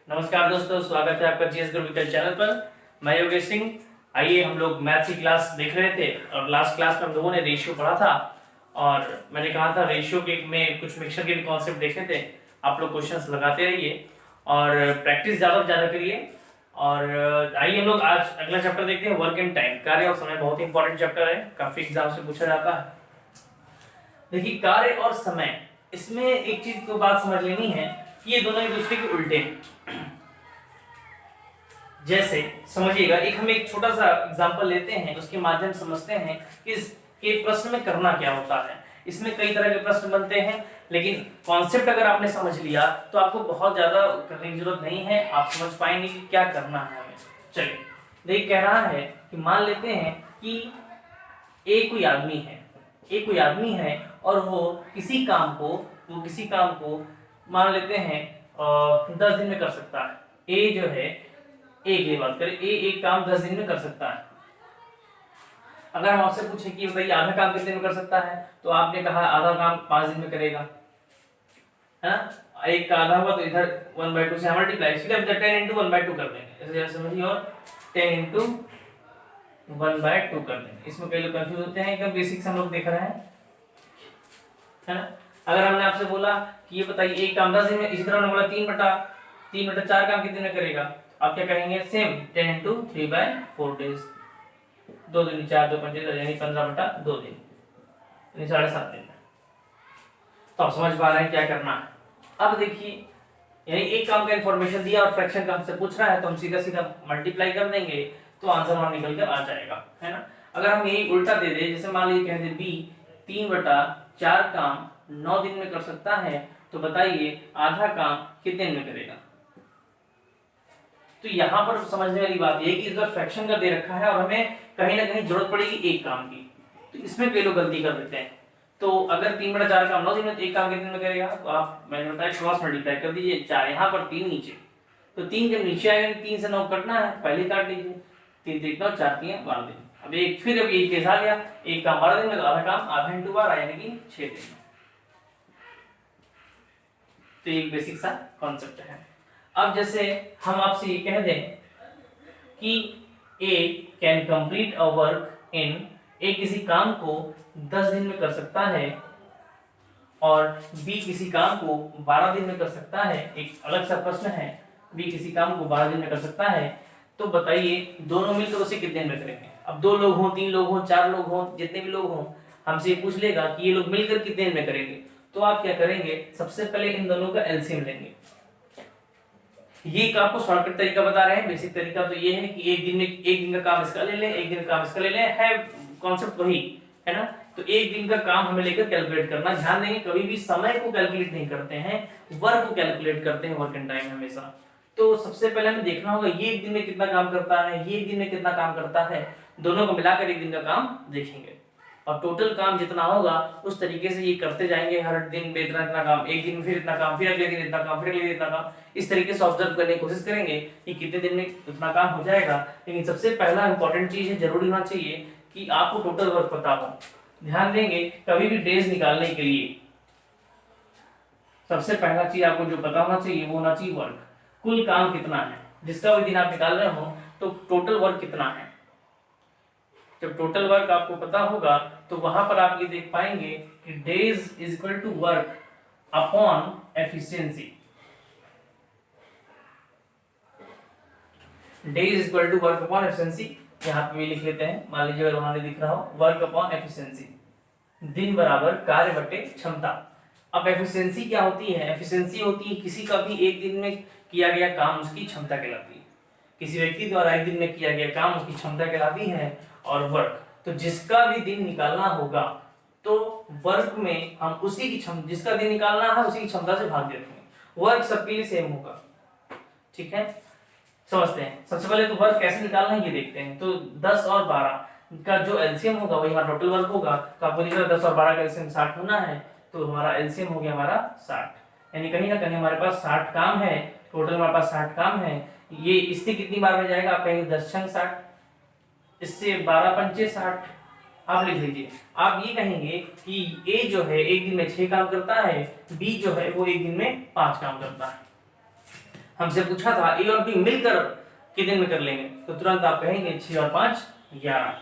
नमस्कार दोस्तों, स्वागत है आपका जीएस गुरुकुल चैनल पर। मैं योगेश सिंह। आइए, हम लोग मैथ्स की क्लास देख रहे थे और लास्ट क्लास में हम लोगों ने रेशियो पढ़ा था और मैंने कहा था रेशियो के में कुछ मिक्सचर के भी कॉन्सेप्ट देखे थे। आप लोग क्वेश्चंस लगाते रहिए और प्रैक्टिस ज़्यादा से ज़्यादा करिए। और आइए हम लोग आज अगला चैप्टर देखते हैं, वर्क एंड टाइम, कार्य और समय। बहुत ही इंपॉर्टेंट चैप्टर है, काफ़ी एग्जाम से पूछा जाता है। देखिए, कार्य और समय, इसमें एक चीज को बात समझ लेनी है कि ये दोनों एक दूसरे के उल्टे हैं। जैसे समझिएगा, हम एक छोटा सा एग्जांपल लेते हैं, उसके माध्यम से समझते हैं कि इसके प्रश्न में करना क्या होता है। इसमें कई तरह के प्रश्न बनते हैं, लेकिन कॉन्सेप्ट अगर आपने समझ लिया तो आपको बहुत ज्यादा करने की जरूरत नहीं है, आप समझ पाएंगे कि क्या करना है हमें। चलिए, देखिए कह रहा है कि मान लेते हैं कि एक कोई आदमी है और वो किसी काम को मान लेते हैं 10 दिन में कर सकता है। ए जो है, ए की बात करें, ए एक काम 10 दिन में कर सकता है। अगर हम आपसे पूछे कि भाई आधा काम कितने दिन में कर सकता है, तो आपने कहा आधा काम 5 दिन में करेगा, है ना। एक का आधा हुआ तो इधर 1/2 से मल्टीप्लाई, सीधा 10 into 1/2 कर देंगे, ऐसे समझिए, और 10 into 1/2 कर देंगे। इसमें कई लोग कंफ्यूज होते हैं, एकदम बेसिक से हम लोग देख रहे हैं, है ना। अगर हमने आपसे बोला कि ये बताइए एक काम 10 दिन में, इसी तरह हमने बोला 3/4 काम कितने में करेगा, आप क्या कहेंगे, सेम 10 into 3/4 डेज, 2 दिन 4 2 5 यानी 15/2 दिन, यानी 7.5 दिन। तो आप समझ पा रहे हैं क्या करना है। अब देखिए, यानी एक काम का इंफॉर्मेशन दिया और फ्रैक्शन का हमसे पूछ रहा है, तो हम सीधा सीधा मल्टीप्लाई कर देंगे तो आंसर वहां निकल कर आ जाएगा, है ना। अगर हम यही उल्टा दे दे, जैसे मान लीजिए कहते बी 3/4 काम 9 दिन में कर सकता है, तो बताइए आधा काम कितने दिन में करेगा। तो यहाँ पर समझने वाली बात यह कि इधर फ्रैक्शन का दे रखा है और हमें कहीं ना कहीं जरूरत पड़ेगी एक काम की, तो इसमें कई लोग गलती कर देते हैं। तो अगर 3/4 काम 9 दिन में, एक काम कितने दिन में करेगा, तो आप मैंने बताया क्रॉस मल्टीप्लाई कर दीजिए, 4 यहाँ पर 3 नीचे, तो 3 जब नीचे आएगा 3 से 9 कटना है, पहले काट लीजिए, 3 3 9 4 3 12 दिन। अब यही केस आ गया, एक काम 12 दिन में, तो आधा काम आधा इंटू 12 यानी कि 6 दिन में। तो एक बेसिक सा कॉन्सेप्ट है। अब जैसे हम आपसे ये कह दें कि A can complete a work in, A किसी काम को 10 दिन में कर सकता है और बी किसी काम को 12 दिन में कर सकता है। एक अलग सा प्रश्न है, बी किसी काम को 12 दिन में कर सकता है, तो बताइए दोनों मिलकर उसे कितने दिन में करेंगे। अब 2 लोग हों, 3 लोग हों, 4 लोग हों, जितने भी लोग हों, हमसे ये पूछ लेगा कि ये लोग मिलकर कितने दिन में करेंगे, तो आप क्या करेंगे, सबसे पहले इन दोनों का एलसीएम लेंगे। ये आपको शॉर्टकट तरीका बता रहे हैं। बेसिक तरीका तो ये है कि एक दिन का काम इसका ले लें, एक दिन का काम इसका ले लें, है कॉन्सेप्ट वही है ना। तो एक दिन का काम हमें लेकर कैलकुलेट करना। ध्यान देंगे, कभी भी समय को कैलकुलेट नहीं करते हैं, वर्क को कैलकुलेट करते हैं, वर्क एंड टाइम हमेशा। तो सबसे पहले हमें देखना होगा ये एक दिन में कितना काम करता है, ये एक दिन में कितना काम करता है, दोनों को मिलाकर एक दिन का काम देखेंगे और टोटल काम जितना होगा उस तरीके से ये करते जाएंगे। हर दिन में इतना इतना काम, एक दिन में फिर इतना काम, फिर अगले दिन इतना काम, फिर अगले दिन इतना काम, इस तरीके से ऑब्जर्व करने की कोशिश करेंगे कि कितने दिन में इतना काम हो जाएगा। लेकिन सबसे पहला इंपॉर्टेंट चीज है, जरूरी होना चाहिए कि आपको टोटल वर्क पता हो। ध्यान देंगे, कभी भी डेज निकालने के लिए सबसे पहला चीज आपको जो पता होना चाहिए वो होना चाहिए वर्क, कुल काम कितना है। जिसका भी दिन आप निकाल रहे हो तो टोटल वर्क कितना है। जब टोटल वर्क आपको पता होगा तो वहां पर आप ये देख पाएंगे कि days is equal to work upon efficiency. Days is equal to work upon efficiency, यहाँ पे भी लिख लेते हैं। मान लीजिए अगर वहां दिख रहा हो वर्क अपॉन एफिशिएंसी, दिन बराबर कार्य बटे क्षमता। अब एफिशिएंसी क्या होती है, एफिशिएंसी होती है किसी का भी एक दिन में किया गया काम उसकी क्षमता कहलाती है। किसी व्यक्ति द्वारा एक दिन में किया गया काम उसकी क्षमता कहलाती है। और वर्क, तो जिसका भी दिन निकालना होगा तो वर्क में हम उसी की क्षमता, जिसका दिन निकालना है उसी की क्षमता से भाग देते हैं। वर्क सबके लिए सेम होगा, ठीक है, समझते हैं। सबसे पहले तो वर्क कैसे निकालना है ये देखते हैं। तो 10 और 12 का जो एलसीएम होगा वही हमारा टोटल वर्क होगा। तो आपको दिख रहा है 10 और 12 का एलसीएम 60 होना है, तो हमारा एलसीएम हो गया हमारा 60, यानी कहीं ना कहीं हमारे पास 60 काम है, टोटल हमारे पास 60 काम है। ये इससे कितनी बार में जाएगा, आप कहेंगे 10 छंग 60, इससे 12 पंचे 60, आप लिख लीजिए। आप ये कहेंगे कि ए जो है एक दिन में 6 काम करता है, बी जो है वो एक दिन में 5 काम करता है। हमसे पूछा था ए और बी मिलकर कितने दिन में कर लेंगे, तो तुरंत आप कहेंगे 6 और 5 11,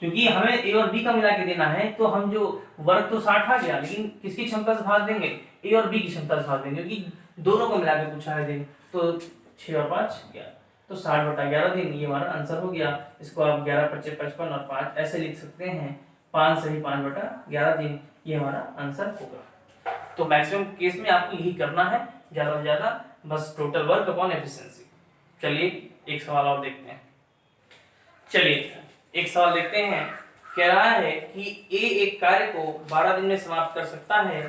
क्योंकि हमें ए और बी का मिला के देना है। तो हम जो वर्ग तो 60 आ गया, लेकिन किसकी क्षमता से भाग देंगे, ए और बी की क्षमता से भाग देंगे, क्योंकि दोनों को मिला के पूछा है दिन। तो 6 और 5 11, तो 60/11 दिन, ये हमारा आंसर हो गया। इसको आप 11 × 5 = 55 और 5 ऐसे लिख सकते हैं, 5 सही 5/11 दिन, ये हमारा आंसर होगा। तो मैक्सिमम केस में आपको यही करना है, ज्यादा से ज्यादा, बस टोटल वर्क अपॉन एफिशिएंसी। चलिए एक सवाल और देखते हैं। चलिए एक सवाल देखते हैं। कह रहा है कि ए एक कार्य को 12 दिन में समाप्त कर सकता है,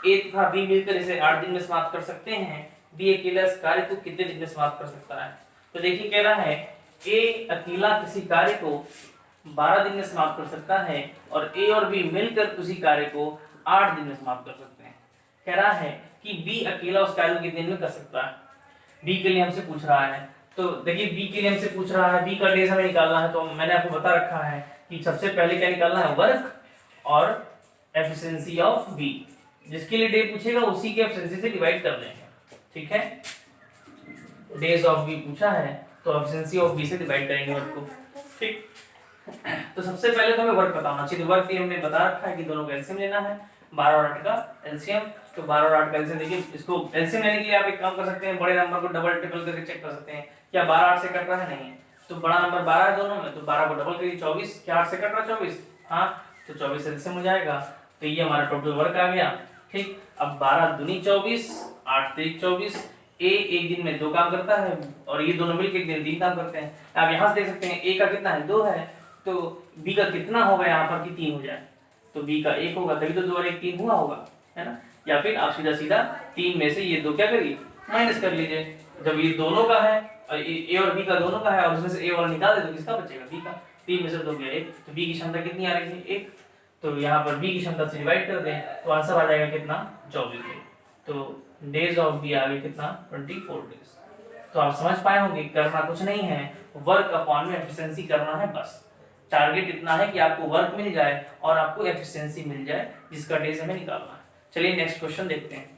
ए तथा बी मिलकर इसे 8 दिन में समाप्त कर सकते हैं, बी अकेला इस कार्य को कितने दिन में समाप्त कर सकता है। तो देखिए कह रहा है ए अकेला किसी कार्य को 12 दिन में समाप्त कर सकता है और ए और बी मिलकर उसी कार्य को 8 दिन में समाप्त कर सकते हैं। कह रहा है कि बी अकेला उस कार्य को कितने दिन में कर सकता है। बी के लिए हमसे पूछ रहा है, तो देखिए बी के लिए हमसे पूछ रहा है, बी का डेज हमें निकालना है। तो मैंने आपको बता रखा है कि सबसे पहले क्या निकालना है, वर्क और एफिशिएंसी ऑफ बी। जिसके लिए डे पूछेगा उसी के एफिशिएंसी से डिवाइड कर देंगे, ठीक है। डेज ऑफ बी पूछा है तो एफिशिएंसी ऑफ बी से डिवाइड करेंगे वर्क को, ठीक। तो सबसे पहले तो हमें वर्क पता होना चाहिए। वर्क के लिए हमने बता रखा है कि दोनों का एलसीएम लेना है, 12 और 8 का एलसीएम। तो 12 और 8 का एलसीएम, देखिए इसको एलसीएम लेने के लिए आप एक काम कर सकते हैं, बड़े नंबर को डबल ट्रिपल करके चेक कर सकते हैं क्या 12 8 से कट रहा है, नहीं है। तो बड़ा नंबर 12 है दोनों में, तो 12 को डबल करिए 24, क्या 8 से कट रहा है 24, हां, तो 24 एलसीएम हो जाएगा। तो ये हमारा टोटल वर्क आ गया, ठीक। अब 12 दूनी 24, 8 3 24। ए एक दिन में 2 काम करता है और ये दोनों मिलकर एक दिन 3 काम करते हैं। आप यहां से देख सकते हैं ए का कितना है, 2 है, तो बी का कितना होगा यहाँ पर कि 3 हो जाए, तो बी का 1 होगा, तभी तो 2 और 1 3 हुआ होगा, है ना। या फिर आप सीधा सीधा 3 में से ये 2 क्या करिए, माइनस कर लीजिए। जब ये दोनों का है और ए और बी का दोनों का है और उसमें से ए वाला निकाल दे तो किसका बचेगा, बी का। 3 में से 2 गया 1, तो बी की क्षमता कितनी आ रही है, 1। तो यहाँ पर बी की क्षमता से डिवाइड कर दें तो आंसर आ जाएगा कितना, 24। तो डेज ऑफ बी आ गया कितना, 24 डेज। तो आप समझ पाए होंगे, करना कुछ नहीं है, वर्क अपॉन में एफिशिएंसी करना है बस। टारगेट इतना है कि आपको वर्क मिल जाए और आपको एफिशिएंसी मिल जाए, जिसका डेज हमें निकालना है। चलिए नेक्स्ट क्वेश्चन देखते हैं।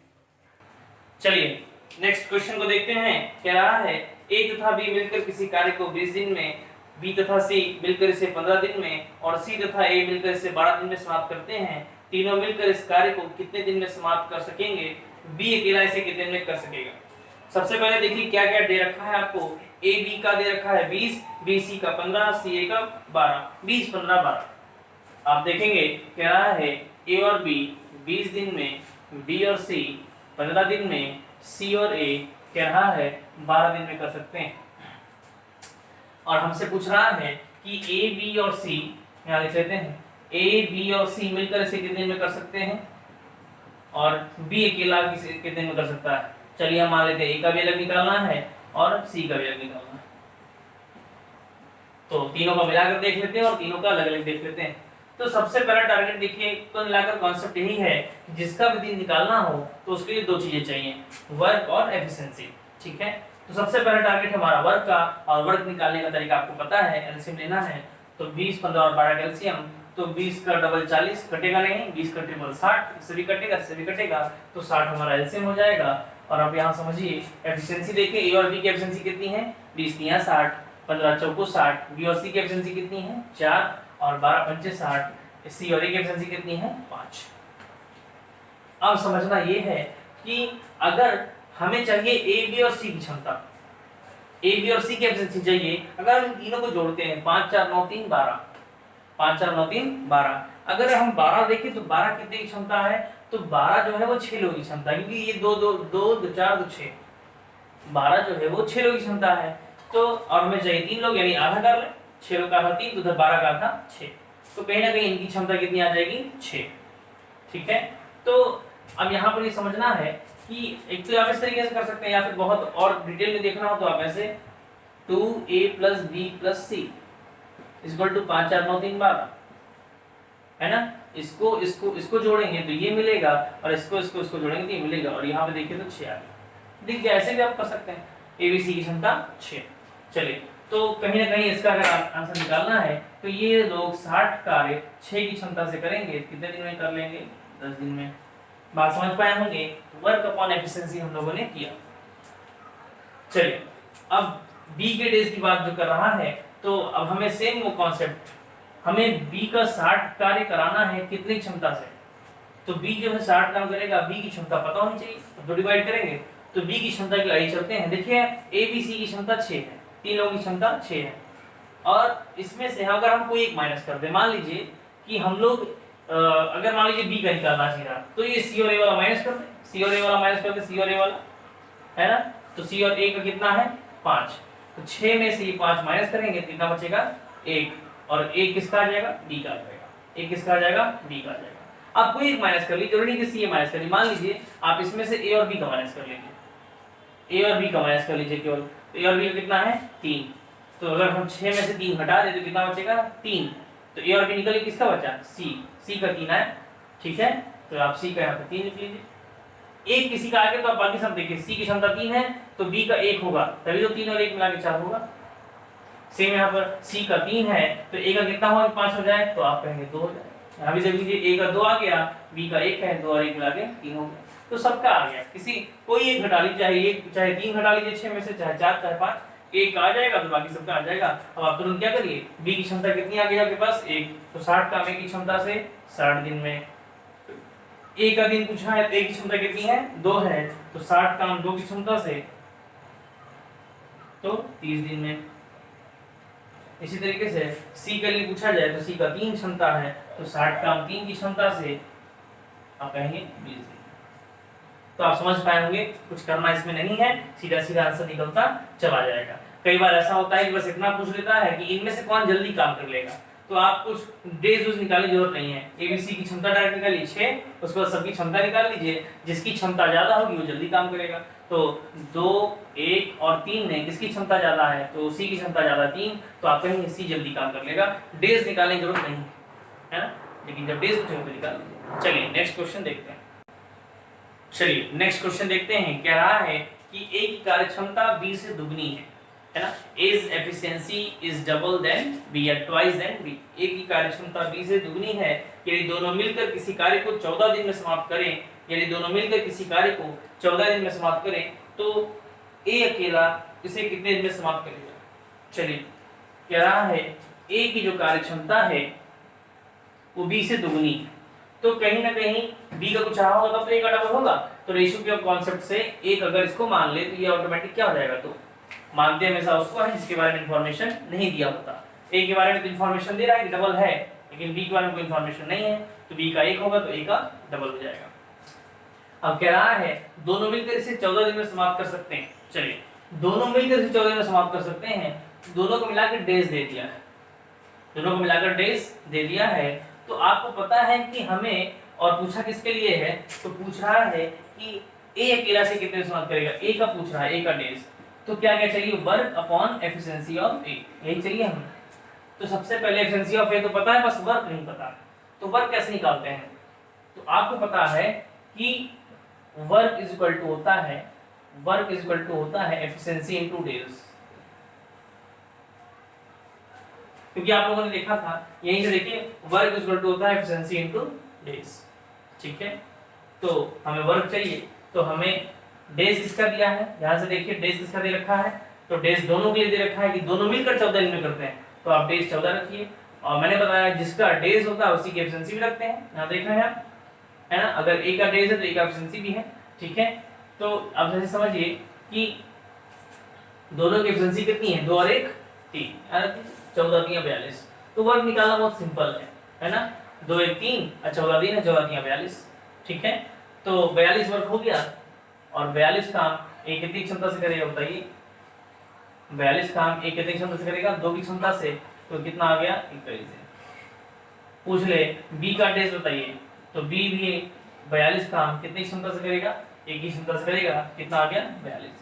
चलिए नेक्स्ट क्वेश्चन को देखते हैं। कह रहा है ए तथा बी मिलकर किसी कार्य को 20 दिन में, बी तथा सी मिलकर इसे 15 दिन में और सी तथा ए मिलकर इसे 12 दिन में समाप्त करते हैं। तीनों मिलकर इस कार्य को कितने दिन में समाप्त कर सकेंगे, बी अकेला इसे कितने दिन में कर सकेगा। सबसे पहले देखिए क्या क्या दे रखा है आपको। ए बी का दे रखा है 20, बी सी का 15, सी ए का 12, 20 15 12। आप देखेंगे कह रहा है ए और बी 20 दिन में, बी और सी 15 दिन में, सी और ए कह रहा है 12 दिन में कर सकते हैं। और हमसे पूछ रहा है कि ए बी और सी, यहाँ लिख लेते हैं, ए बी और सी मिलकर इसे कितने दिन में कर सकते हैं और बी अकेला कितने दिन में कर सकता है। चलिए हम मान लेते हैं ए का भी अलग निकालना है और सी का भी अलग निकालना है, तो तीनों का मिलाकर देख लेते हैं और तीनों का अलग अलग देख लेते हैं। तो सबसे पहला टारगेट देखिए, कुल मिलाकर कॉन्सेप्ट यही है, जिसका भी दिन निकालना हो तो उसके लिए 2 चीजें चाहिए, वर्क और एफिशिएंसी, ठीक है। तो सबसे पहला टारगेट हमारा वर्क का, और वर्क निकालने का तरीका आपको पता है, एलसीएम लेना है। तो 20 15 और 12 का एलसीएम, तो 20 का डबल 40 कटेगा नहीं, 20 का ट्रिपल 60, इससे भी कटेगा, इससे भी कटेगा, तो 60 हमारा एलसीएम हो जाएगा। और अब यहाँ समझिए एफिशिएंसी देखिए, ए और बी की एफिशिएंसी कितनी है, 20 3 60, 15 चौको 60, बी और सी की एफिशिएंसी कितनी है 4 और 12 5 60, सी और ए की एफिशिएंसी कितनी है 5। अब समझना ये है कि अगर हमें चाहिए ए बी और सी की क्षमता, ए बी और सी की एफिशिएंसी चाहिए, अगर हम तीनों को जोड़ते हैं 5 4 9 3 12, 5 4 9 3 12, अगर हम 12 देखें तो 12 कितने की क्षमता है, तो 12 जो है वो 6 लोगों की क्षमता है, क्योंकि ये 2 2 2 2 4 2 6, 12 जो है वो 6 लोगों की क्षमता है। तो और हमें चाहिए 3 लोग, यानी आधा कर ले, 6 लोग का आधा 3, तो उधर 12 का आधा 6, तो कहीं ना कहीं इनकी क्षमता कितनी आ जाएगी 6, ठीक है। तो अब यहाँ पर ये समझना है कि एक तो आप इस तरीके से कर सकते हैं, या फिर बहुत और डिटेल में देखना हो तो आप ऐसे 2a + b + c = 5 4 9 3 12, है ना। इसको जोड़ेंगे तो ये मिलेगा, और इसको जोड़ेंगे तो ये मिलेगा, और यहाँ पे देखिए तो 6 आ गया। देखिए ऐसे भी आप कर सकते हैं, ABC की क्षमता 6। चलिए तो कहीं ना कहीं इसका अगर आंसर निकालना है तो ये लोग 60 कार्य 6 की क्षमता से करेंगे, कितने दिन में कर लेंगे, 10 दिन में। बात समझ पाए होंगे, वर्क अपॉन एफिशिएंसी हम लोगों ने किया। चलिए अब बी के डेज की बात जो कर रहा है, तो अब हमें सेम वो कॉन्सेप्ट, हमें बी का 60 कार्य कराना है कितनी क्षमता से, तो बी जो है 60 काम करेगा, बी की क्षमता पता होनी चाहिए, तो डिवाइड करेंगे तो बी की क्षमता की आगे चलते हैं। देखिए ए बी सी की क्षमता 6 है, तीनों की क्षमता 6 है, और इसमें से अगर हम कोई एक माइनस कर दे, मान लीजिए कि हम लोग अगर मान लीजिए बी का निकालना सीधा, तो ये सी और ए वाला माइनस कर दे, सी और ए वाला माइनस कर दे, सी और ए वाला है ना, तो सी और ए का कितना है 5, तो 6 में से ये 5 माइनस करेंगे तो कितना बचेगा 1, और ए किसका आ जाएगा बी का आ जाएगा, ए किसका आ जाएगा बी का आ जाएगा। आप कोई एक माइनस कर लीजिए, जरूरी नहीं कि सी ए माइनस कर लीजिए, मान लीजिए आप इसमें से ए और बी का माइनस कर लीजिए, ए और बी का माइनस कर लीजिए केवल, तो ए और बी का कितना है 3, तो अगर हम 6 में से 3 हटा दें तो कितना बचेगा 3, तो ए और बी निकल के किसका बचा सी का 3 है, ठीक है, तो आप सी का यहाँ पे 3 लिख लीजिए। एक किसी का आगे तो आप बाकी सब देखिए, सी की क्षमता 3 है तो बी का 1 होगा, तभी तो 3 और 1 मिला के 4 होगा। सेम यहाँ पर सी का 3 है तो ए का कितना होगा 5 हो जाए, तो आप कहेंगे 2 हो जाए, यहाँ भी देख लीजिए ए का 2 आ गया, बी का 1 है, 2 और 1 मिला के 3 हो गया, तो सबका आ गया, किसी कोई एक घटा लीजिए, चाहे 3 घटा लीजिए 6 में से, चाहे 4 चाहे 5, एक आ जाएगा तो बाकी सबका आ जाएगा। अब आप तुरंत क्या करिए, बी की क्षमता कितनी आ गई आपके पास 1, तो 60 काम ए की क्षमता से 60 दिन में, ए का दिन पूछा है तो ए की क्षमता कितनी है 2 है, तो 60 काम 2 की क्षमता से तो 30 दिन में। इसी तरीके से सी के लिए पूछा जाए तो सी का 3 क्षमता है, तो 60 काम 3 की क्षमता से आप कहेंगे 20 दिन। तो आप समझ पाए होंगे, कुछ करना इसमें नहीं है, सीधा सीधा आंसर निकलता चला जाएगा। कई बार ऐसा होता है कि बस इतना पूछ लेता है कि इनमें से कौन जल्दी काम कर लेगा, तो आप कुछ डेज यूज निकालने की जरूरत नहीं है, एबीसी की क्षमता डायरेक्ट निकालिए 6, उसके बाद सबकी क्षमता निकाल लीजिए, जिसकी क्षमता ज्यादा होगी वो जल्दी काम करेगा। तो 2, 1 और 3 में किसकी क्षमता ज्यादा है, तो सी की क्षमता ज्यादा 3, तो आप कहेंगे सी जल्दी काम कर लेगा, डेज निकालने की जरूरत नहीं है ना, लेकिन जब डेज पूछेंगे तो निकाल लीजिए। चलिए नेक्स्ट क्वेश्चन देखते हैं। चलिए नेक्स्ट क्वेश्चन देखते हैं, कह रहा है कि ए की कार्यक्षमता बी से दुगनी है ना, A's efficiency is double than B या ट्वाइस देन बी, ए की कार्यक्षमता बी से दुगनी है, यदि दोनों मिलकर किसी कार्य को 14 दिन में समाप्त करें, यदि दोनों मिलकर किसी कार्य को 14 दिन में समाप्त करें, तो ए अकेला इसे कितने दिन में समाप्त करेगा। चलिए कह रहा है ए की जो कार्यक्षमता है वो बी से दुगनी है, तो कहीं ना कहीं बी का कुछ रहा होगा तब तो ए का डबल होगा, तो रेशियो के कॉन्सेप्ट से एक अगर इसको मान ले तो ये ऑटोमेटिक क्या हो जाएगा, तो मानते हमेशा उसको है जिसके बारे में इंफॉर्मेशन नहीं दिया होता। ए के बारे में तो इंफॉर्मेशन दे रहा है कि डबल है, लेकिन बी के बारे में कोई इंफॉर्मेशन नहीं है, तो बी का 1 होगा तो ए का डबल हो जाएगा। अब कह रहा है दोनों मिलकर इसे 14 दिन में समाप्त कर सकते हैं। चलिए दोनों मिलकर इसे 14 दिन में समाप्त कर सकते हैं, दोनों को मिलाकर डेज दे दिया है, दोनों को मिलाकर डेज दे दिया है, तो आपको पता है कि हमें, और पूछा किसके लिए है, तो पूछ रहा है कि ए अकेला से कितने समाप्त करेगा, ए का पूछ रहा है, ए का डेज, तो क्या क्या चाहिए, वर्क अपॉन एफिशिएंसी ऑफ ए, यही चाहिए हमें। तो सबसे पहले एफिशिएंसी ऑफ ए तो पता है, बस वर्क नहीं पता, तो वर्क कैसे निकालते हैं, तो आपको पता है कि वर्क इज इक्वल टू होता है, वर्क इज इक्वल टू होता है एफिशिएंसी इनटू डेज, क्योंकि आप लोगों ने देखा था यहीं से, देखिए वर्क इज इक्वल टू होता है एफिशिएंसी इनटू डेज, ठीक है, तो हमें वर्क चाहिए, तो हमें डेज किसका दिया है, यहां से देखिए डेज किसका दे रखा है, तो डेज दोनों के लिए दे रखा है कि दोनों मिलकर 14 दिन में करते हैं, तो आप डेज 14 रखिए, और मैंने बताया जिसका डेज होता है उसी की एफिशिएंसी भी रखते हैं, यहां देख रहे हैं आप, है ना, अगर ए का डेज है तो ए का एफिशिएंसी भी है, ठीक है। तो अब जैसे समझिए कि दोनों की एफिशिएंसी कितनी है, 2 और 1 3, 14 3 42, तो वर्क निकालना बहुत सिंपल है ना, 2 1 3 और 14 दिन है, 14 3 42, ठीक है, तो 42 वर्क हो गया, और 42 काम ए कितनी क्षमता से करेगा बताइए, 42 काम ए कितनी क्षमता से करेगा, 2 की क्षमता से, तो कितना आ गया 21। पूछ ले बी का डेज बताइए, तो बी भी 42 काम कितनी क्षमता से करेगा, ए की क्षमता से करेगा, कितना आ गया 42।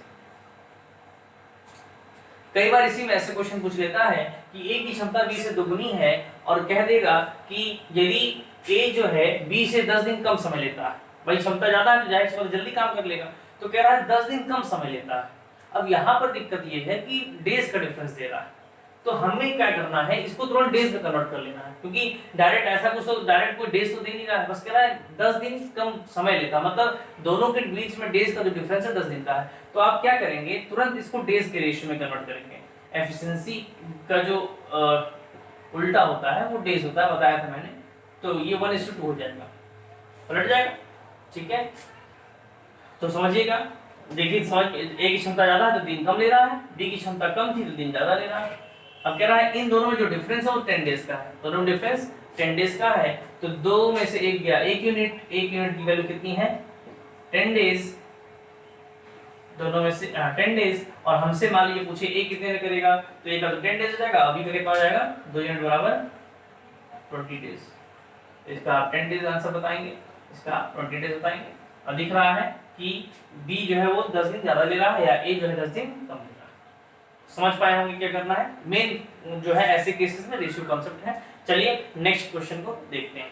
कई बार इसी में ऐसे क्वेश्चन पूछ लेता है कि ए की क्षमता बी से दुगनी है, और कह देगा कि यदि ए जो है बी से 10 दिन कम समय लेता है, भाई क्षमता ज्यादा है तो जाहिर सी बात जल्दी काम कर लेगा, तो कह रहा है 10 दिन कम समय लेता है। अब यहाँ पर दिक्कत ये है कि डेज का डिफरेंस दे रहा है, तो हमें क्या करना है, इसको तुरंत डेज में कन्वर्ट कर लेना है, क्योंकि डायरेक्ट ऐसा कुछ तो डायरेक्ट कोई डेज तो दे नहीं रहा है, बस कह रहा है 10 दिन कम समय लेता, मतलब दोनों के बीच में डेज का जो डिफरेंस है 10 दिन का है। तो आप क्या करेंगे, तुरंत इसको डेज के रेशियो में कन्वर्ट करेंगे। एफिशिएंसी का जो उल्टा होता है वो डेज होता है, बताया था मैंने। तो ये 1:2 हो जाएगा, पलट जाएगा, ठीक है। तो समझिएगा, देखिए समझ, ए की क्षमता ज्यादा है तो दिन कम ले रहा है, बी की क्षमता कम थी तो दिन ज्यादा ले रहा है। अब कह रहा है इन दोनों में जो डिफरेंस है वो 10 डेज का है, दोनों में डिफरेंस 10 डेज का है। तो 2 में से 1 गया, 1 यूनिट की वैल्यू कितनी है 10 डेज, दोनों में से 10 डेज। और हमसे मान लीजिए पूछे ए कितने में करेगा, तो ए का तो 10 डेज हो जाएगा, अभी का कितना हो जाएगा 2 यूनिट बराबर 20 डेज। इसका आप 10 डेज आंसर बताएंगे, इसका 20 डेज बताएंगे। और दिख रहा है कि बी जो है वो 10 दिन ज्यादा ले रहा है या ए जो है 10 दिन कम ले रहा है। समझ पाए होंगे क्या करना है, मेन जो है ऐसे केसेस में रेशियो कॉन्सेप्ट है। चलिए नेक्स्ट क्वेश्चन को देखते हैं।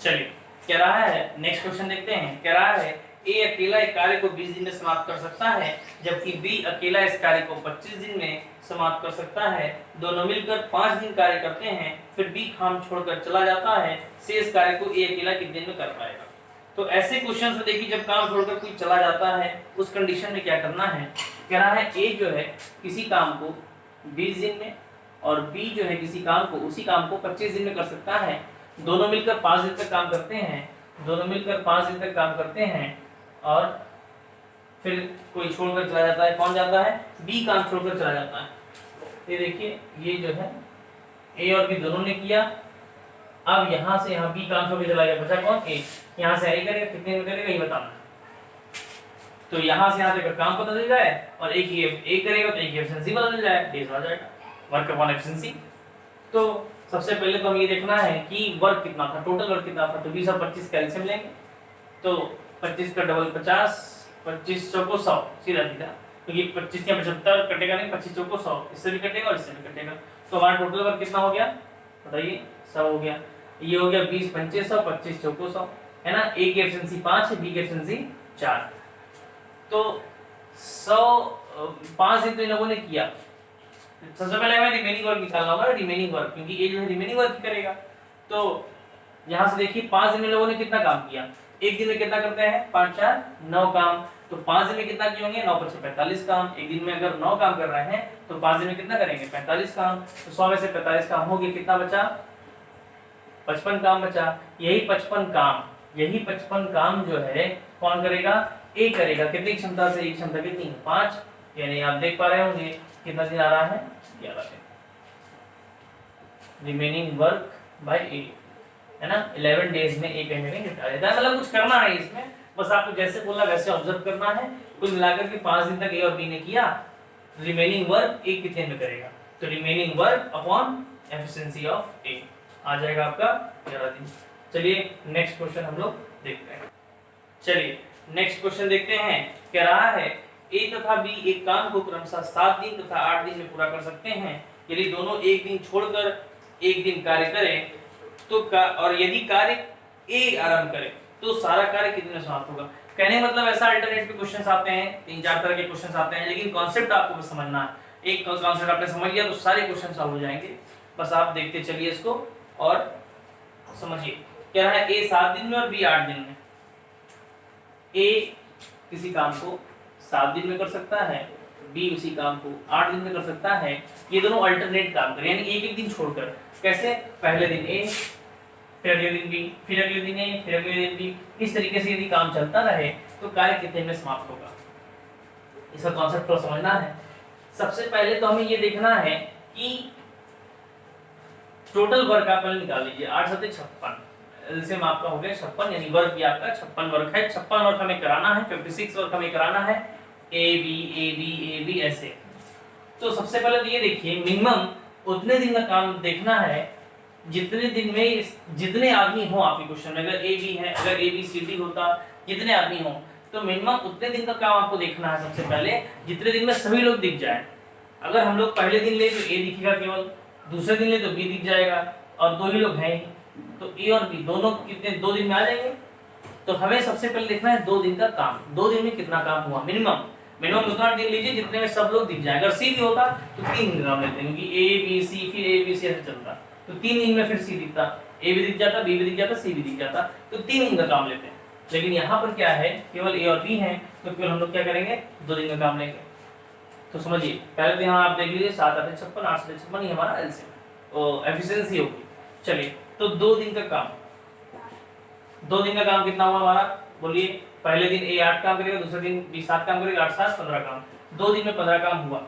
चलिए कह रहा है, नेक्स्ट क्वेश्चन देखते हैं। कह रहा है ए अकेला एक कार्य को 20 दिन में समाप्त कर सकता है, जबकि बी अकेला इस कार्य को 25 दिन में समाप्त कर सकता है। दोनों मिलकर 5 दिन कार्य करते हैं, फिर बी काम छोड़कर चला जाता है, शेष कार्य को ए अकेला कितने दिन में कर पाएगा। तो ऐसे क्वेश्चन में देखिए, जब काम छोड़कर कोई चला जाता है उस कंडीशन में क्या करना है। कह रहा है ए जो है किसी काम को 20 दिन में और बी जो है किसी काम को, उसी काम को 25 दिन में कर सकता है। दोनों मिलकर 5 दिन तक काम करते हैं, दोनों मिलकर 5 दिन तक काम करते हैं और फिर कोई छोड़कर चला जाता है। कौन जाता है, बी काम छोड़कर चला जाता है। ये देखिए, ये जो है ए और बी दोनों ने किया। अब यहाँ से यहाँ बी काम छोड़ के चला गया, बचा कौन, ए। यहाँ से ए करेगा, कितने में करेगा ये बताना। तो यहाँ से यहाँ तक काम पता चल जाए और एक ही ए करेगा तो एक ही एफिशिएंसी बदल जाए, डेज आ जाएगा, वर्क अपॉन एफिशिएंसी। तो सबसे पहले तो हम ये देखना है कि वर्क कितना था, टोटल वर्क कितना था। तो 20 और 25 कैल्शियम लेंगे, तो 25 का डबल 50, 25 चौको 100, सीधा सीधा, क्योंकि 25 के 75 कटेगा नहीं, 25 चौको 100, इससे भी कटेगा और इससे भी कटेगा। तो हमारा टोटल वर्क कितना हो गया बताइए, 100 हो गया। ये हो गया 20 पंचे 100, 25 चौको 100, है ना। ए की एफिशिएंसी 5 है, बी की एफिशिएंसी 4। तो 100 5 दिन तो इन लोगों ने किया। सबसे पहले हमें रिमेनिंग वर्क निकालना होगा, रिमेनिंग वर्क, क्योंकि ये जो है रिमेनिंग वर्क करेगा। तो यहाँ से देखिए 5 दिन में लोगों ने कितना काम किया, एक दिन में कितना करते हैं 5 4 9 काम। तो 5 दिन में कितना किए होंगे, 9 5 45 काम। एक दिन में अगर 9 काम कर रहे हैं तो 5 दिन में कितना करेंगे 45 काम। तो 100 में से 45 काम हो गए, कितना बचा 55 काम बचा। यही 55 काम जो है कौन करेगा, ए करेगा। कितनी क्षमता से, एक क्षमता कितनी है 5, यानी आप देख पा रहे होंगे कितना दिन आ रहा है 11 दिन। रिमेनिंग वर्क बाय ए, है ना। 11 डेज में ए कहीं ना कहीं निपटा देता है। मतलब कुछ करना है इसमें, बस आपको जैसे बोला वैसे ऑब्जर्व करना है। कुल मिलाकर के 5 दिन तक ए और बी ने किया, रिमेनिंग वर्क ए कितने में करेगा। तो remaining work upon efficiency of A आ जाएगा आपका 11 दिन। चलिए नेक्स्ट क्वेश्चन हम लोग देखते हैं। चलिए नेक्स्ट क्वेश्चन देखते हैं। कह रहा है ए तथा बी एक काम को क्रमशः 7 दिन तथा 8 दिन में पूरा कर सकते हैं। यदि दोनों एक दिन छोड़कर एक दिन कार्य करें तो और यदि कार्य ए आरंभ करे तो सारा कार्य कितने में समाप्त होगा। कहने मतलब ऐसा अल्टरनेटिव क्वेश्चंस आते हैं, 3-4 तरह के क्वेश्चंस आते हैं, लेकिन कॉन्सेप्ट आपको समझना है। एक कॉन्सेप्ट आपने समझ लिया तो सारे क्वेश्चन सॉल्व हो जाएंगे। बस आप देखते चलिए इसको और समझिए। कह रहा है ए 7 दिन में और बी 8 दिन में। ए किसी काम को 7 दिन में कर सकता है, बी उसी काम को 8 दिन में कर सकता है। ये दोनों अल्टरनेट काम करें, यानी एक एक दिन छोड़कर। कैसे, पहले दिन ए, फिर अगले दिन बी, फिर अगले दिन ए, फिर अगले दिन बी। इस तरीके से यदि काम चलता रहे तो कार्य कितने में समाप्त होगा, इसका कॉन्सेप्ट को समझना है। सबसे पहले तो हमें ये देखना है कि टोटल वर्क आप पहले निकाल लीजिए। 8 7 56, एलसीएम आपका हो गया 56, यानी वर्क भी आपका 56 वर्क है। 56 वर्क हमें कराना है, 56 वर्क हमें कराना है, ए बी ऐसे। तो सबसे पहले तो ये देखिए, मिनिमम उतने दिन का काम देखना है जितने दिन में जितने आदमी हो आपके क्वेश्चन में। अगर ए बी है, अगर ए बी सी डी होता, जितने आदमी हो तो मिनिमम उतने दिन का काम आपको देखना है। सबसे पहले जितने दिन में सभी लोग दिख जाए। अगर हम लोग पहले दिन ले तो ए दिखेगा केवल, दूसरे दिन ले तो बी दिख जाएगा, और 2 ही लोग हैं, तो ए और बी दोनों कितने 2 दिन में आ जाएंगे। तो हमें सबसे पहले देखना है 2 दिन का काम, 2 दिन में कितना काम हुआ मिनिमम। मिनिमम उतना दिन लीजिए जितने में सब लोग दिख जाए। अगर सी भी होता तो 3 दिन काम लेते, क्योंकि ए बी सी फिर ए बी सी ऐसे चलता, तो 3 दिन में फिर सी दिखता, ए भी दिख जाता, बी भी दिख जाता, सी भी दिख जाता, तो 3 दिन का काम लेते हैं। लेकिन यहाँ पर क्या है, केवल ए और बी है, तो केवल हम लोग क्या करेंगे, 2 दिन का काम लेंगे। तो समझिए, पहले तो यहाँ आप देख लीजिए 7 8 56 8 7 56 ये हमारा एलसीएम एफिशिएंसी होगी। चलिए, तो 2 दिन का काम, 2 दिन का काम कितना हुआ हमारा, बोलिए। पहले दिन ए 8 काम करेगा, दूसरे दिन बी 7 काम करेगा, 8 7 15 काम, 2 दिन में 15 काम हुआ।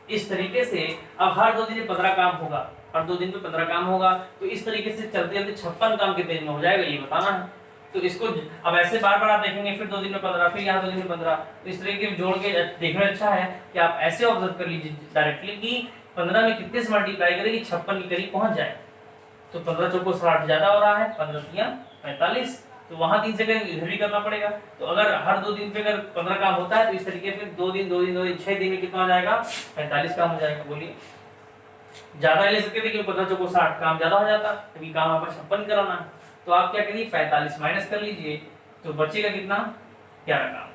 इस तरीके से अब हर 2 दिन में 15 काम होगा, हर 2 दिन में 15 काम होगा, तो इस तरीके से चलते चलते 56 काम कितने दिन में हो जाएगा ये बताना है। तो इसको अब ऐसे बार बार आप देखेंगे, फिर 2 दिन में 15, फिर यहाँ 2 दिन में 15, तो इस तरीके से जोड़ के देखना अच्छा है कि आप ऐसे ऑब्जर्व कर लीजिए डायरेक्टली कि 15 में कितने से मल्टीप्लाई करें कि 56 के करीब पहुंच जाए। तो 15 चौको 60 ज्यादा हो रहा है, 15 तिया 45, तो वहां 3 से करेंगे, इधर भी करना पड़ेगा। तो अगर हर 2 दिन पे अगर 15 काम होता है, तो इस तरीके से 2 दिन 2 दिन 2 दिन 6 दिन में कितना हो जाएगा, 45 काम हो जाएगा। बोलिए, ज्यादा ले सकते थे कि 15 चौको 60 काम ज्यादा हो जाता, क्योंकि काम यहाँ पर 56 कराना है। तो आप क्या करिए, 45 माइनस कर लीजिए, तो बचेगा कितना, 11 काम।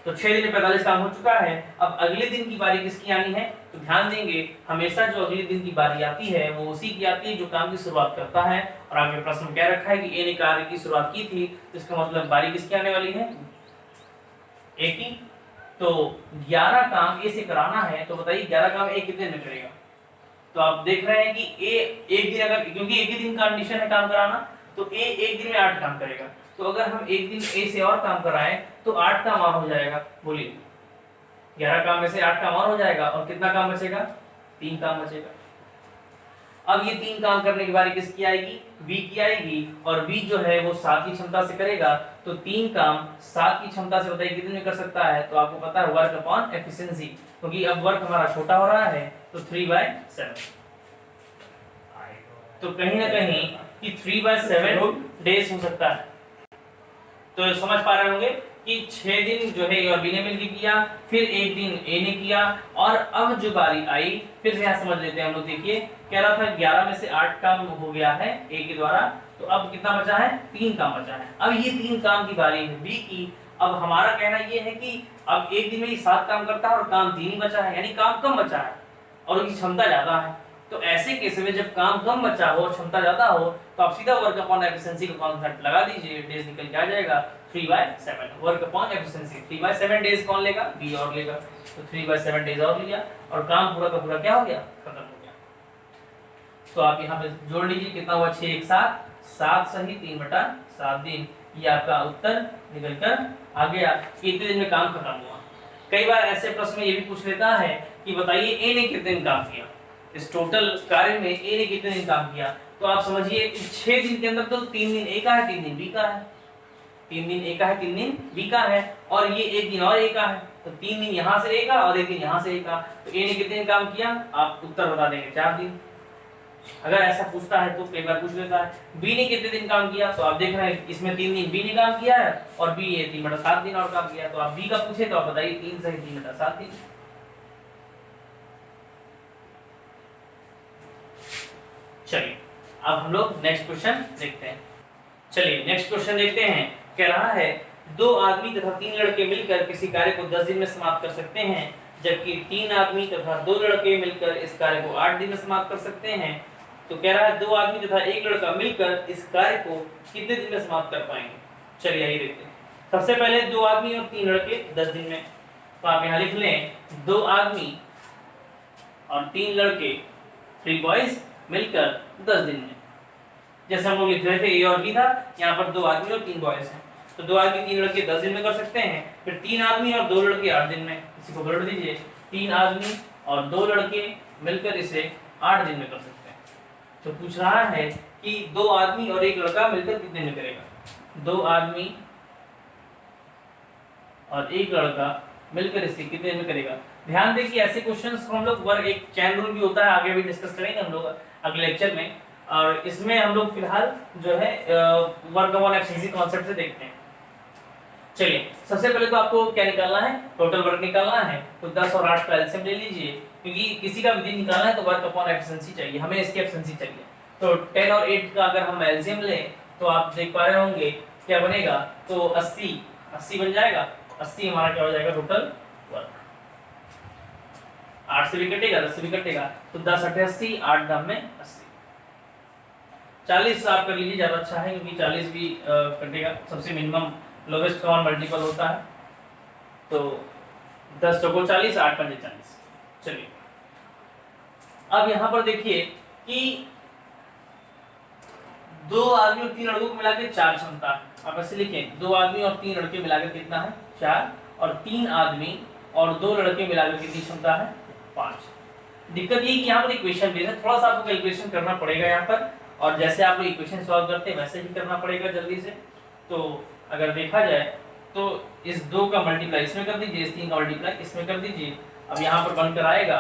तो 6 दिन में 45 काम हो चुका है। अब अगले दिन की बारी किसकी आनी है, तो ध्यान देंगे हमेशा जो अगले दिन की बारी आती है वो उसी की आती है जो काम की शुरुआत करता है। और आगे प्रश्न क्या रखा है कि ए ने कार्य की शुरुआत की थी, तो इसका मतलब बारी किसकी आने वाली है, ए की। तो 11 काम ए से कराना है, तो बताइए 11 काम ए कितने में करेगा। तो आप देख रहे हैं कि ए एक दिन, अगर क्योंकि एक ही दिन का कंडीशन है काम कराना, तो ए एक दिन में 8 काम करेगा। तो अगर हम एक दिन ए से और काम कराएं तो 8 काम और हो जाएगा। बोलिए, 11 काम में से 8 काम और हो जाएगा, और कितना काम बचेगा, 3 काम बचेगा। अब ये 3 काम करने की बारी किसकी आएगी, बी की आएगी, और बी जो है वो 7 की क्षमता से करेगा। तो 3 काम 7 की क्षमता से बताइए कितने में कर सकता है, तो आपको पता है वर्क अपॉन एफिशिएंसी, क्योंकि अब वर्क हमारा छोटा हो रहा है, तो 3/7। तो कहीं ना कहीं कि 3/7 डेज हो सकता है। तो समझ पा रहे होंगे कि 6 दिन जो है ए और बी ने मिलकर किया, फिर एक दिन ए ने किया, और अब जो बारी आई, फिर से यहाँ समझ लेते हैं हम लोग। देखिए, कह रहा था 11 में से 8 काम हो गया है ए के द्वारा, तो अब कितना बचा है, 3 काम बचा है। अब ये 3 काम की बारी है बी की। अब हमारा कहना ये है कि अब एक दिन में ये 7 काम करता है और काम 3 ही बचा है, यानी काम कम बचा है और उसकी क्षमता ज्यादा है। तो ऐसे केस में जब काम कम बचा हो और क्षमता ज्यादा हो, तो आप सीधा वर्क अपॉन एफिशिएंसी का कॉन्सेप्ट लगा दीजिए, डेज निकल के आ जाएगा 3/7। वर्क अपॉन एफिशिएंसी 3/7 डेज कौन लेगा, बी और लेगा, तो 3/7 डेज और लिया, और काम पूरा का पूरा क्या हो गया, खत्म हो गया। तो आप यहाँ पे जोड़ लीजिए, कितना हुआ, 6 1 7, 7 सही 3/7 दिन। ये आपका उत्तर निकल कर आ गया कि इतने दिन में काम खत्म हुआ। कई बार ऐसे प्रश्न में ये भी पूछ लेता है कि बताइए ए ने कितने दिन काम किया, इस टोटल कार्य में ए ने कितने दिन काम किया। तो आप समझिए 6 दिन के अंदर तो 3 दिन ए का है, 3 दिन बी का है, 3 दिन ए का है, 3 दिन बी का है, और ये एक दिन और ए का है, तो 3 दिन यहाँ से ए का और एक दिन यहाँ से ए का। तो ए ने कितने दिन काम किया, आप उत्तर बता देंगे 4 दिन। अगर ऐसा पूछता है तो कई बार पूछ लेता है बी ने कितने दिन काम किया, तो आप देख रहे हैं इसमें 3 दिन बी ने काम किया है, और बी ये 3/7 दिन और काम किया। तो आप बी का पूछे तो आप बताइए 3 सही 3/7 दिन। चलिए, अब हम लोग नेक्स्ट क्वेश्चन देखते हैं। चलिए नेक्स्ट क्वेश्चन देखते हैं। कह रहा है 2 आदमी तथा 3 लड़के मिलकर किसी कार्य को 10 दिन में समाप्त कर सकते हैं, जबकि 3 आदमी तथा 2 लड़के मिलकर इस कार्य को 8 दिन में समाप्त कर सकते हैं। तो कह रहा है 2 आदमी तथा 1 लड़का मिलकर इस कार्य को कितने दिन में समाप्त कर पाएंगे। चलिए आइए देखते हैं। सबसे पहले 2 आदमी और 3 लड़के 10 दिन में, तो आप यहाँ लिख लें 2 आदमी और 3 लड़के 3 बॉयज मिलकर 10 दिन में। जैसे हम लोग लिख रहे थे ए और बी था, यहाँ पर 2 आदमी और 3 बॉयज हैं, तो 2 आदमी 3 लड़के 10 दिन में कर सकते हैं। फिर 3 आदमी और 2 लड़के 8 दिन में, इसी को पलट दीजिए, 3 आदमी और 2 लड़के मिलकर इसे 8 दिन में कर सकते हैं। तो पूछ रहा है कि 2 आदमी और 1 लड़का मिलकर कितने में करेगा। 2 आदमी और 1 लड़का मिलकर इसे कितने में करेगा। ध्यान दें कि ऐसे क्वेश्चंस को हम लोग वर्क, एक चैन रूल भी होता है, आगे भी डिस्कस करेंगे हम लोग अगले लेक्चर में, और इसमें हम लोग फिलहाल जो है वर्क अपॉन एफिशिएंसी कॉन्सेप्ट से देखते हैं। चलिए, सबसे पहले तो आपको क्या निकालना है, टोटल वर्क निकालना है। तो 10 और 8 का एलसीएम ले लीजिए, क्योंकि किसी का विधि निकालना है तो वर्क अपॉन एफिशिएंसी चाहिए, हमें इसकी एफिशिएंसी चाहिए। तो 10 और 8 का अगर हम एलसीएम लें तो आप देख पा रहे होंगे क्या बनेगा, तो 80 बन जाएगा, 80 हमारा क्या हो जाएगा टोटल वर्क। 8 से भी कटेगा, 10 से भी कटेगा, तो 10 8 80, 8 दाम में 80। 40 आप कर लीजिए, ज्यादा अच्छा है क्योंकि 40 भी कटेगा, सबसे मिनिमम लोवेस्ट कॉमन मल्टीपल होता है। तो 10 चौको 40, 8 पंजे 40। चलिए अब यहां पर देखिए कि 2 आदमी और 3 लड़कों को मिलाकर 4 क्षमता है। आप ऐसे लिखें 2 आदमी और 3 लड़के मिलाकर कितना है 4, और 3 आदमी और 2 लड़के मिलाकर कितनी क्षमता है 5। दिक्कत ये कि यहाँ पर इक्वेशन बेस है, थोड़ा सा आपको कैलकुलेशन करना पड़ेगा यहाँ पर, और जैसे आप लोग इक्वेशन सॉल्व करते हैं वैसे ही करना पड़ेगा जल्दी से। तो अगर देखा जाए तो इस 2 का मल्टीप्लाई इसमें कर दीजिए, इस 3 का मल्टीप्लाई इसमें कर दीजिए। अब यहाँ पर बनकर आएगा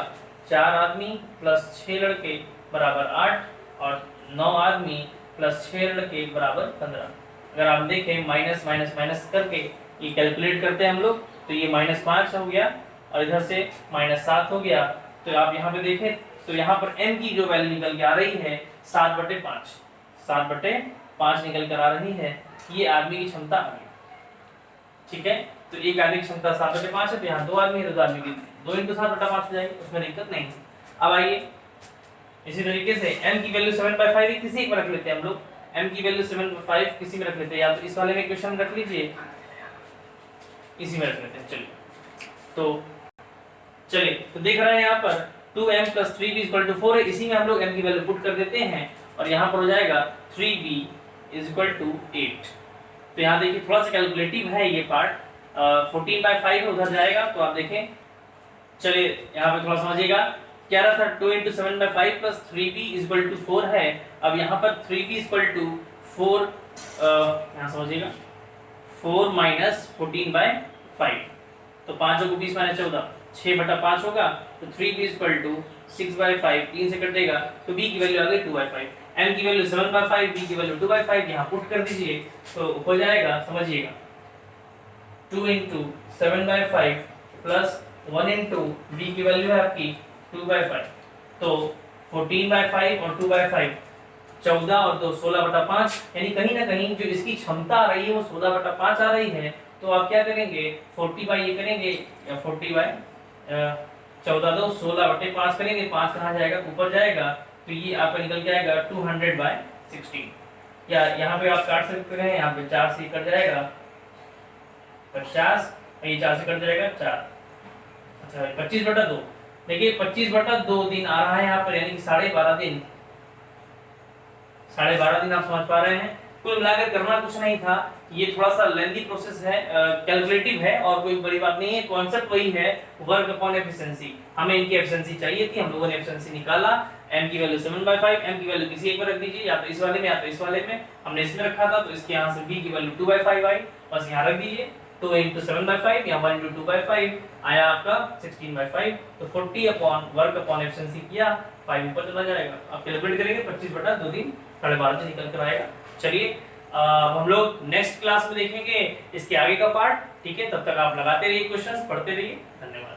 4 आदमी प्लस 6 लड़के बराबर 8, और 9 आदमी प्लस 6 लड़के बराबर 15। अगर आप देखें माइनस माइनस माइनस करके ये कैलकुलेट करते हैं हम लोग, तो ये -5 हो गया और इधर से -7 हो गया। तो आप यहाँ पे देखें तो यहाँ पर m की जो वैल्यू निकल के आ रही है 7/5, 7/5 निकल कर आ रही है। ये आदमी की क्षमता आ गई, ठीक है। तो एक आदमी की क्षमता 7/5 है, तो यहाँ 2 आदमी है, तो 2 आदमी की 2 × 7/5 हो जाएगी, उसमें दिक्कत नहीं। अब आइए इसी तरीके से m की वैल्यू 7/5 किसी एक में रख लेते हैं हम लोग, m की वैल्यू 7/5 किसी में रख लेते हैं, या तो इस वाले में इक्वेशन रख लीजिए, इसी में रख लेते हैं। चलिए तो देख रहे हैं यहाँ पर 2m + 3b = 4 है, इसी में हम लोग m की वैल्यू पुट कर देते हैं और यहाँ पर हो जाएगा 3b = 8। तो यहाँ देखिए थोड़ा सा कैलकुलेटिव है ये पार्ट, 14/5 उधर जाएगा, तो आप देखें। चलिए यहाँ पे थोड़ा समझिएगा, क्या रहा था 2 × 7/5 + 3b = 4 है। अब यहाँ पर 3b = 4, यहाँ समझिएगा 4 - 14/5, तो 5 को 20 - 14 6/5 होगा, तो 3b = 6/5, 3 से कटेगा, तो b की वैल्यू आ गई 2/5, m की वैल्यू 7/5, b की वैल्यू 2/5, यहाँ पुट कर दीजिए तो हो जाएगा, समझिएगा 2 × 7/5 + 1 × b की वैल्यू है आपकी 2/5, तो 14/5 और 2/5 14 और 2 16/5, यानी कहीं ना कहीं जो इसकी क्षमता आ रही है वो 16/5 आ रही है। तो आप क्या करेंगे 40 ये करेंगे, या 14 2 16/5 करेंगे, 5 कहाँ जाएगा ऊपर जाएगा, तो ये आपका निकल के आएगा 200/16। या यहाँ पे आप काट सकते हैं, यहाँ पे 4 से कट जाएगा 50, ये 4 से कट जाएगा 4, अच्छा 25/2। देखिए 25/2 दिन आ रहा है यहाँ पर, यानी कि 12.5 दिन, 12.5 दिन आप समझ पा रहे हैं। कुल मिलाकर करना कुछ नहीं था, ये थोड़ा सा लेंथी प्रोसेस है, कैलकुलेटिव है और कोई बड़ी बात नहीं है। कॉन्सेप्ट वही है, वर्क अपॉन एफिशिएंसी। हमें इनकी एफिशिएंसी चाहिए थी, हम लोगों ने एफिशिएंसी निकाला। m की वैल्यू 7/5, m की वैल्यू किसी एक में रख दीजिए, या तो इस वाले में या तो इस वाले में। हमने इसमें रखा था तो इसके यहाँ से b की वैल्यू 2/5 आई, बस यहाँ रख दीजिए। 2 × 7/5 या 1 × 2/5 आया आपका 16/5। तो 40 अपॉन वर्क अपॉन एफिशिएंसी किया, 5 ऊपर चला जाएगा। आप कैलकुलेट करेंगे 25/2 दिन 12.5 से निकल कर आएगा। चलिए हम लोग नेक्स्ट क्लास में देखेंगे इसके आगे का पार्ट, ठीक है। तब तक आप लगाते रहिए क्वेश्चंस, पढ़ते रहिए। धन्यवाद।